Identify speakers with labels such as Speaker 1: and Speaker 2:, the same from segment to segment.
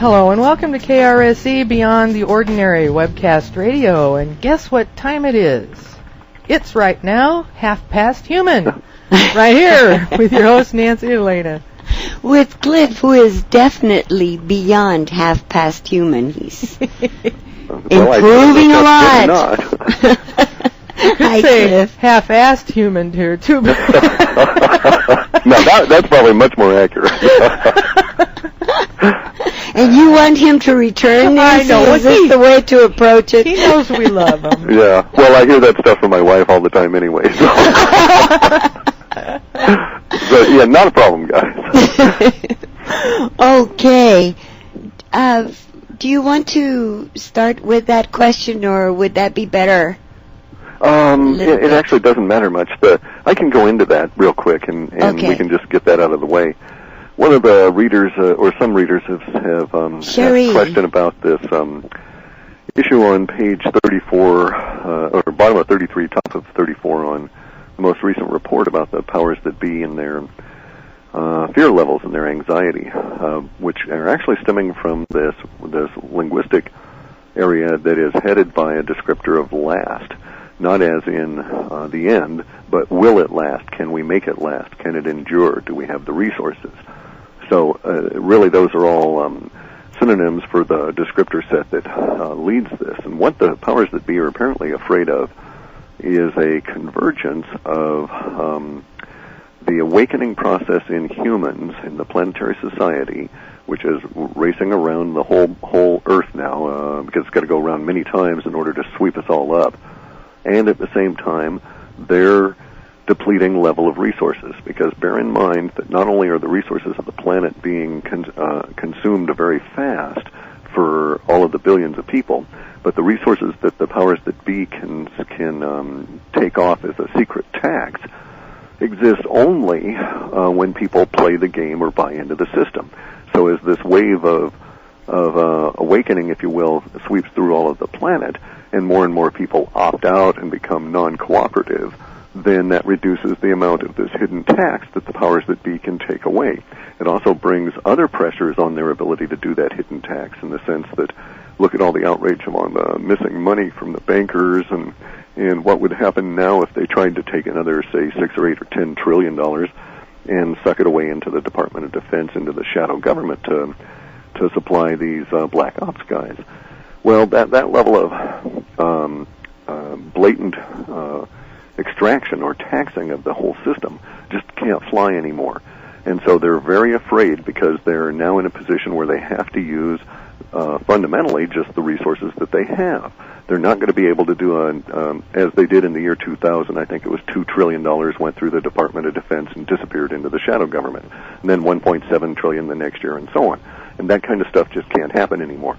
Speaker 1: Hello and welcome to KRSE Beyond the Ordinary Webcast Radio. And guess what time it is? It's right now human. Right here with your host Nancy Elena.
Speaker 2: With Clif, who is definitely beyond human. He's improving a lot.
Speaker 1: You could say Clif. Half-assed human here too.
Speaker 3: No, that's probably much more accurate.
Speaker 2: And you want him to return this?
Speaker 1: I know.
Speaker 2: Is this the way to approach it?
Speaker 1: He knows we love him.
Speaker 3: Yeah. Well, I hear that stuff from my wife all the time anyway. So. But, yeah, not a problem, guys.
Speaker 2: Okay. Do you want to start with that question, or would that be better?
Speaker 3: It actually doesn't matter much. I can go into that real quick, and
Speaker 2: okay.
Speaker 3: We can just get that out of the way. One of the readers, or some readers, have asked a question about this issue on page 34, or bottom of 33, top of 34 on the most recent report about the powers that be and their fear levels and their anxiety, which are actually stemming from this linguistic area that is headed by a descriptor of last. Not as in the end, but will it last? Can we make it last? Can it endure? Do we have the resources? So really those are all synonyms for the descriptor set that leads this. And what the powers that be are apparently afraid of is a convergence of the awakening process in humans, in the planetary society, which is racing around the whole Earth now, because it's got to go around many times in order to sweep us all up. And at the same time, their depleting level of resources, because bear in mind that not only are the resources of the planet being consumed very fast for all of the billions of people, but the resources that the powers that be can take off as a secret tax exist only when people play the game or buy into the system. So as this wave of awakening, if you will, sweeps through all of the planet, and more people opt out and become non-cooperative, then that reduces the amount of this hidden tax that the powers that be can take away. It also brings other pressures on their ability to do that hidden tax, in the sense that, look at all the outrage on the missing money from the bankers, and what would happen now if they tried to take another, say, $6 or $8 or $10 trillion and suck it away into the Department of Defense, into the shadow government to supply these black ops guys. Well, that level of blatant extraction or taxing of the whole system just can't fly anymore. And so they're very afraid, because they're now in a position where they have to use fundamentally just the resources that they have. They're not going to be able to do as they did in the year 2000. I think it was $2 trillion went through the Department of Defense and disappeared into the shadow government. And then $1.7 trillion the next year, and so on. And that kind of stuff just can't happen anymore.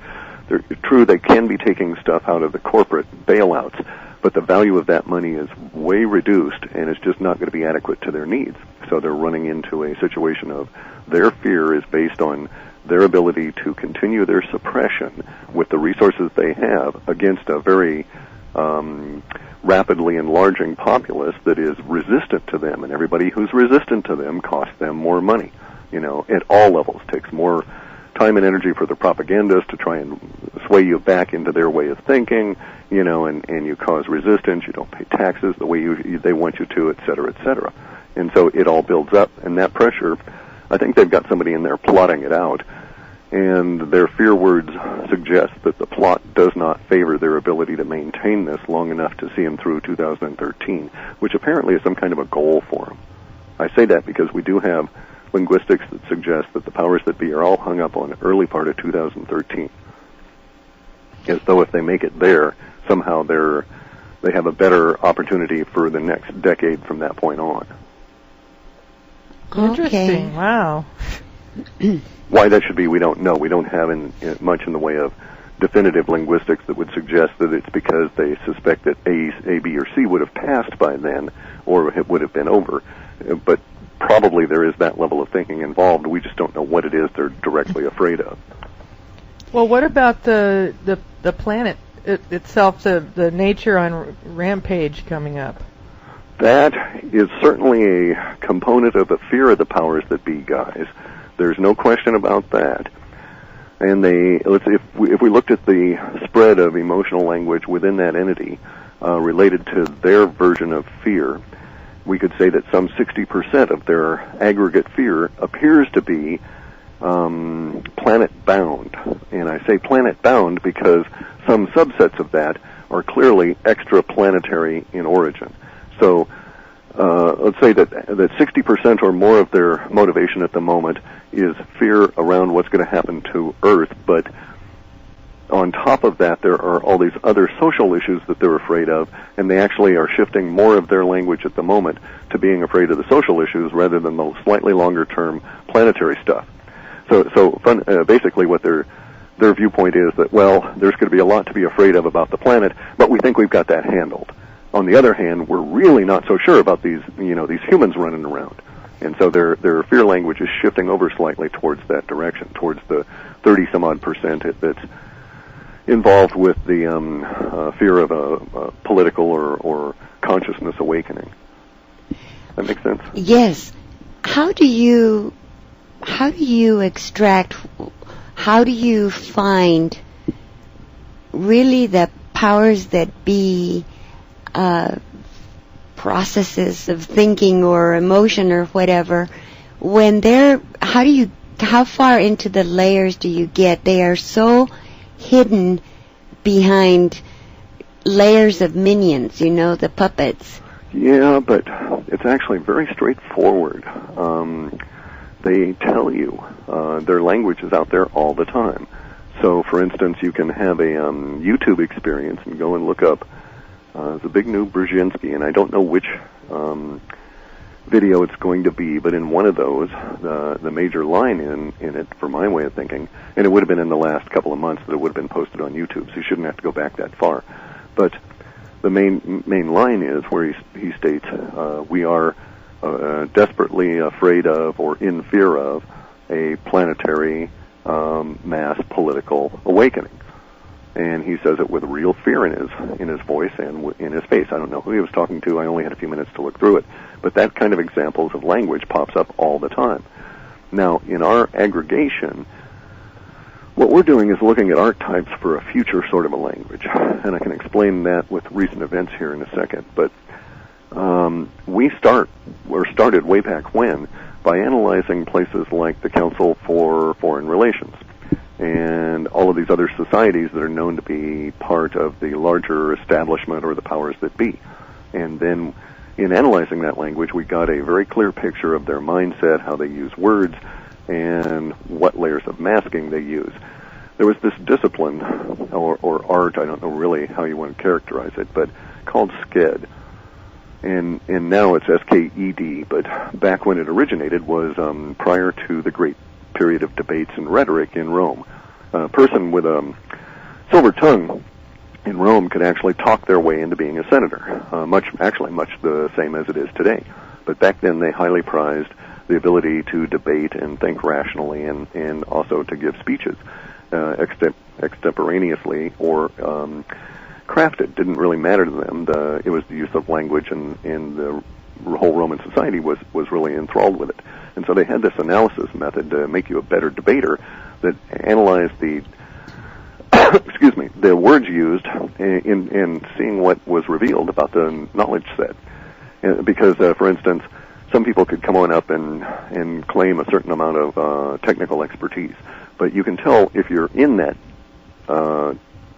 Speaker 3: True, they can be taking stuff out of the corporate bailouts, but the value of that money is way reduced, and it's just not going to be adequate to their needs. So they're running into a situation of their fear is based on their ability to continue their suppression with the resources they have against a very rapidly enlarging populace that is resistant to them, and everybody who's resistant to them costs them more money, at all levels. Takes more time and energy for the propagandists to try and sway you back into their way of thinking, and you cause resistance. You don't pay taxes the way they want you to, et cetera, and so it all builds up. And that pressure, I think they've got somebody in there plotting it out, and their fear words suggest that the plot does not favor their ability to maintain this long enough to see them through 2013, which apparently is some kind of a goal for them. I say that because we do have linguistics that suggest that the powers that be are all hung up on the early part of 2013, as though if they make it there, somehow they have a better opportunity for the next decade from that point on.
Speaker 1: Interesting. Okay. Wow.
Speaker 3: Why that should be, we don't know. We don't have much in the way of definitive linguistics that would suggest that it's because they suspect that A, B, or C would have passed by then, or it would have been over. But probably there is that level of thinking involved. We just don't know what it is they're directly afraid of.
Speaker 1: Well, what about the planet itself, the nature on Rampage coming up?
Speaker 3: That is certainly a component of the fear of the powers that be, guys. There's no question about that. And if we looked at the spread of emotional language within that entity related to their version of fear, we could say that some 60% of their aggregate fear appears to be planet-bound. And I say planet-bound because some subsets of that are clearly extraplanetary in origin. So let's say that 60% or more of their motivation at the moment is fear around what's going to happen to Earth, but on top of that, there are all these other social issues that they're afraid of, and they actually are shifting more of their language at the moment to being afraid of the social issues rather than the slightly longer-term planetary stuff. Basically what their viewpoint is that, well, there's going to be a lot to be afraid of about the planet, but we think we've got that handled. On the other hand, we're really not so sure about these humans running around. And so their fear language is shifting over slightly towards that direction, towards the 30-some-odd% that's involved with the fear of a political or consciousness awakening. That makes sense?
Speaker 2: Yes. How do you extract, how do you find really the powers that be processes of thinking or emotion or whatever, when how far into the layers do you get? They are so hidden behind layers of minions, the puppets.
Speaker 3: Yeah, but it's actually very straightforward. They tell you their language is out there all the time. So, for instance, you can have a YouTube experience and go and look up Zbigniew Brzezinski, and I don't know which video it's going to be, but in one of those, the major line in it, for my way of thinking, and it would have been in the last couple of months that it would have been posted on YouTube, so you shouldn't have to go back that far. But the main line is where he states, we are desperately afraid of or in fear of a planetary mass political awakening. And he says it with real fear in his voice and in his face. I don't know who he was talking to. I only had a few minutes to look through it. But that kind of examples of language pops up all the time. Now, in our aggregation, what we're doing is looking at archetypes for a future sort of a language. And I can explain that with recent events here in a second. But we started way back when by analyzing places like the Council for Foreign Relations and all of these other societies that are known to be part of the larger establishment or the powers that be. And then in analyzing that language, we got a very clear picture of their mindset, how they use words, and what layers of masking they use. There was this discipline, or art, I don't know really how you want to characterize it, but called SKED. And now it's SKED, but back when it originated was prior to the great period of debates and rhetoric in Rome. A person with a silver tongue in Rome could actually talk their way into being a senator, much the same as it is today. But back then they highly prized the ability to debate and think rationally and also to give speeches extemporaneously or crafted. Didn't really matter to them. It was the use of language, and the whole Roman society was really enthralled with it. And so they had this analysis method to make you a better debater that analyzed the the words used in seeing what was revealed about the knowledge set. Because, for instance, some people could come on up and claim a certain amount of technical expertise, but you can tell if you're in that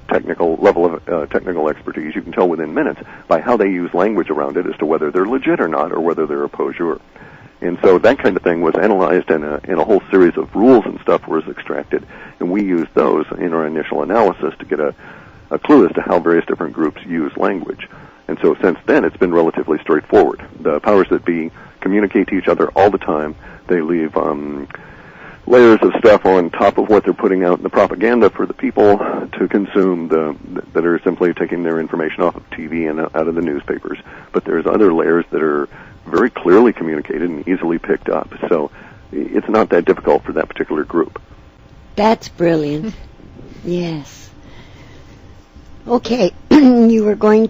Speaker 3: technical level of technical expertise, you can tell within minutes by how they use language around it as to whether they're legit or not, or whether they're a poseur. And so that kind of thing was analyzed, and a whole series of rules and stuff was extracted, and we used those in our initial analysis to get a clue as to how various different groups use language. And so since then, it's been relatively straightforward. The powers that be communicate to each other all the time. They leave layers of stuff on top of what they're putting out in the propaganda for the people to consume that are simply taking their information off of TV and out of the newspapers. But there's other layers that are very clearly communicated and easily picked up. So it's not that difficult for that particular group.
Speaker 2: That's brilliant. Yes. Okay, you were going